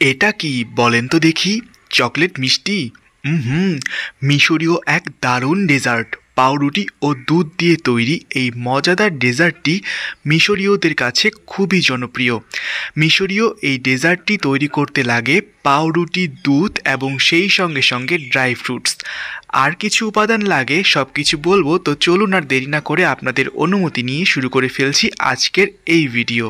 এটা কি বলেন তো দেখি? চকলেট মিষ্টি? হুম, মিশরীয় এক দারুণ ডেজার্ট। পাউরুটি ও দুধ দিয়ে তৈরি এই মজাদার ডেজার্টটি মিশরীয়দের কাছে খুবই জনপ্রিয়। মিশরীয় এই ডেজার্টটি তৈরি করতে লাগে পাউরুটি, দুধ এবং সেই সঙ্গে সঙ্গে ড্রাই ফ্রুটস। আর কিছু উপাদান লাগে, সব কিছু বলবো। তো চলুন আর দেরি না করে আপনাদের অনুমতি নিয়ে শুরু করে ফেলছি আজকের এই ভিডিও।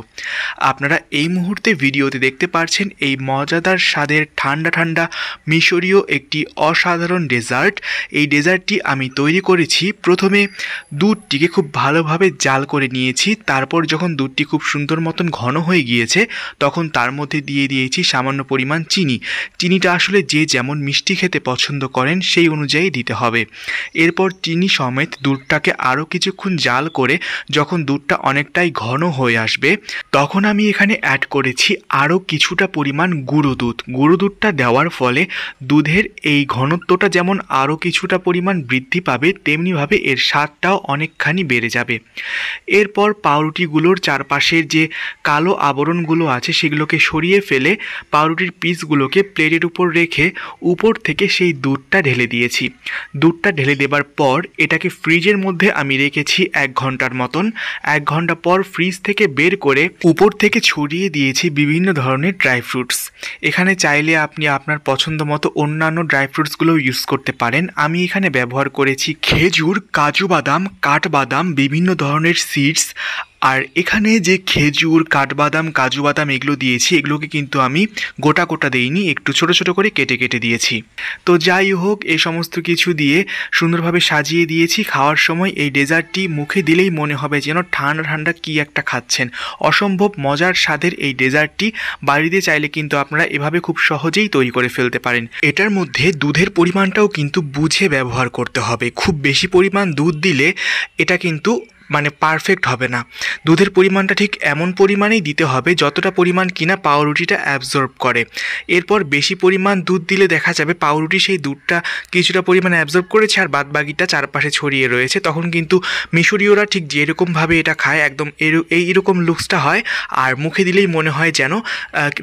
আপনারা এই মুহূর্তে ভিডিওতে দেখতে পাচ্ছেন এই মজাদার স্বাদের ঠান্ডা ঠান্ডা মিশরীয় একটি অসাধারণ ডেজার্ট। এই ডেজার্টটি আমি তৈরি করেছি। প্রথমে দুধটিকে খুব ভালোভাবে জাল করে নিয়েছি। তারপর যখন দুধটি খুব সুন্দর মতন ঘন হয়ে গিয়েছে তখন তার মধ্যে দিয়ে দিয়েছি সামান্য পরিমাণ চিনি। চিনিটা আসলে যে যেমন মিষ্টি খেতে পছন্দ করেন সেই অনুযায়ী দিতে হবে। এরপর চিনি সমেত দুধটাকে আরও কিছুক্ষণ জাল করে যখন দুধটা অনেকটাই ঘন হয়ে আসবে তখন আমি এখানে অ্যাড করেছি আরও কিছুটা পরিমাণ গুঁড়ো দুধ। গুঁড়ো দুধটা দেওয়ার ফলে দুধের এই ঘনত্বটা যেমন আরও কিছুটা পরিমাণ বৃদ্ধি পাবে, তেমনিভাবে এর স্বাদটাও অনেকখানি বেড়ে যাবে। এরপর পাউরুটিগুলোর চারপাশের যে কালো আবরণগুলো আছে সেগুলোকে সরিয়ে ফেলে পাউরুটির পিসগুলোকে প্লেটের উপর রেখে উপর থেকে সেই দুধটা ঢেলে দিয়েছি। দুধটা ঢেলে দেবার পর এটাকে ফ্রিজের মধ্যে আমি রেখেছি 1 ঘন্টার মতন। 1 ঘন্টা পর ফ্রিজ থেকে বের করে উপর থেকে ছড়িয়ে দিয়েছি বিভিন্ন ধরনের ড্রাই ফ্রুটস। এখানে চাইলে আপনি আপনার পছন্দ মতো অন্যান্য ড্রাই ফ্রুটসগুলোও ইউজ করতে পারেন। আমি এখানে ব্যবহার করেছি খেজুর, কাজু বাদাম, কাঠবাদাম, বিভিন্ন ধরনের সিডস। আর এখানে যে খেজুর, কাঠবাদাম, কাজু বাদাম এগুলো দিয়েছি, এগুলোকে কিন্তু আমি গোটা গোটা দিইনি, একটু ছোট ছোট করে কেটে কেটে দিয়েছি। তো যাই হোক, এই সমস্ত কিছু দিয়ে সুন্দরভাবে সাজিয়ে দিয়েছি। খাওয়ার সময় এই ডেজার্টটি মুখে দিলেই মনে হবে যেন ঠান্ডা ঠান্ডা কী একটা খাচ্ছেন। অসম্ভব মজার স্বাদের এই ডেজার্টটি বাড়িতে চাইলে কিন্তু আপনারা এভাবে খুব সহজেই তৈরি করে ফেলতে পারেন। এটার মধ্যে দুধের পরিমাণটাও কিন্তু বুঝে ব্যবহার করতে হবে। খুব বেশি পরিমাণ দুধ দিলে এটা কিন্তু পারফেক্ট হবে না। দুধের পরিমাণটা ঠিক এমন পরিমাণেই দিতে হবে যতটা পরিমাণ কিনা পাউরুটিটা অ্যাবজর্ব করে। এরপর বেশি পরিমাণ দুধ দিলে দেখা যাবে পাউরুটি সেই দুধটা কিছুটা পরিমাণ অ্যাবজর্ব করেছে আর বাদবাকিটা চারপাশে ছড়িয়ে রয়েছে। তখন কিন্তু মিশরীয়রা ঠিক যেরকমভাবে এটা খায় একদম এইরকম লুকসটা হয়, আর মুখে দিলেই মনে হয় যেন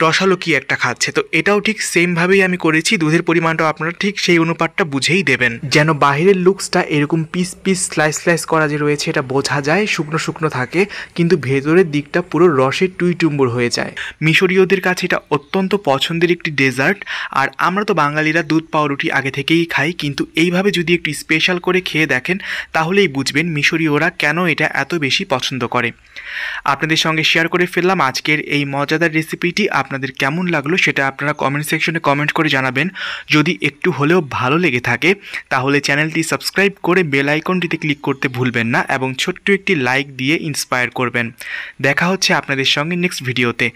রসালো কি একটা খাচ্ছে। তো এটাও ঠিক সেমভাবেই আমি করেছি। দুধের পরিমাণটাও আপনারা ঠিক সেই অনুপাতটা বুঝেই দেবেন, যেন বাহিরের লুকসটা এরকম পিস পিস স্লাইস স্লাইস করা যে রয়েছে এটা বোঝা যায়, শুকনো শুকনো থাকে, কিন্তু ভেতরের দিকটা পুরো রসে টুইটুম্বুর হয়ে যায়। মিশরীয়দের কাছে এটা অত্যন্ত পছন্দের একটি ডেজার্ট। আর আমরা তো বাঙালিরা দুধ পাউরুটি আগে থেকেই খাই, কিন্তু এইভাবে যদি একটু স্পেশাল করে খেয়ে দেখেন তাহলেই বুঝবেন মিশরীয়রা কেন এটা এত বেশি পছন্দ করে। আপনাদের সঙ্গে শেয়ার করে ফেললাম আজকের এই মজাদার রেসিপিটি। আপনাদের কেমন লাগলো সেটা আপনারা কমেন্ট সেকশনে কমেন্ট করে জানাবেন। যদি একটু হলেও ভালো লেগে থাকে তাহলে চ্যানেলটি সাবস্ক্রাইব করে বেল আইকনটিতে ক্লিক করতে ভুলবেন না এবং ছোট্ট একটি লাইক দিয়ে ইন্সপায়ার করবেন। দেখা হচ্ছে আপনাদের সঙ্গে নেক্সট ভিডিওতে।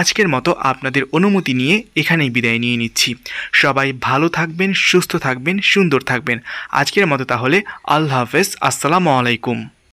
আজকের মতো আপনাদের অনুমতি নিয়ে এখানেই বিদায় নিয়ে নিচ্ছি। সবাই ভালো থাকবেন, সুস্থ থাকবেন, সুন্দর থাকবেন। আজকের মতো তাহলে আল্লাহ হাফেজ, আসসালামু আলাইকুম।